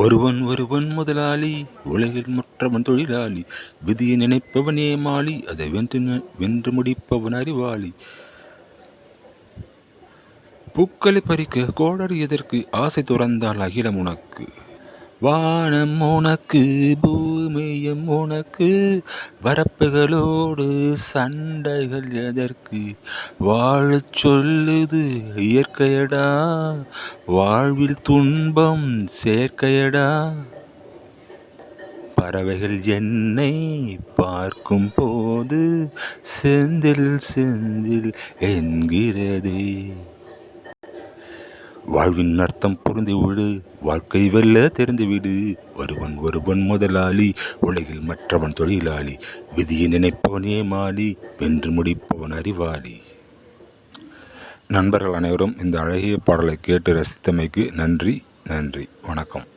ஒருவன் ஒருவன் முதலாளி, உலகில் மற்றவன் தொழிலாளி. விதியை நினைப்பவன் ஏமாளி, அதை வென்று முடிப்பவன் அறிவாளி. பூக்களை பறிக்க கோடரி எதற்கு? ஆசை துறந்தால் அகிலம் உனக்கு. வானம் உனக்கு, பூமியும் உனக்கு. வரப்புகளோடு சண்டைகள் எதற்கு? வாழச் சொல்லுது இயற்கையடா, வாழ்வில் துன்பம் சேர்க்கையடா. பறவைகள் என்னை பார்க்கும் போது செந்தில் செந்தில் என்கிறதே. வாழ்வின் அர்த்தம் புரிந்துவிடு, வாழ்க்கை வெல்ல தெரிந்துவிடு. ஒருவன் ஒருவன் முதலாளி, உலகில் மற்றவன் தொழிலாளி. விதியை நினைப்பவன் ஏமாளி, வென்று முடிப்பவன் அறிவாளி. நண்பர்கள் அனைவரும் இந்த அழகிய பாடலை கேட்டு ரசித்தமைக்கு நன்றி. வணக்கம்.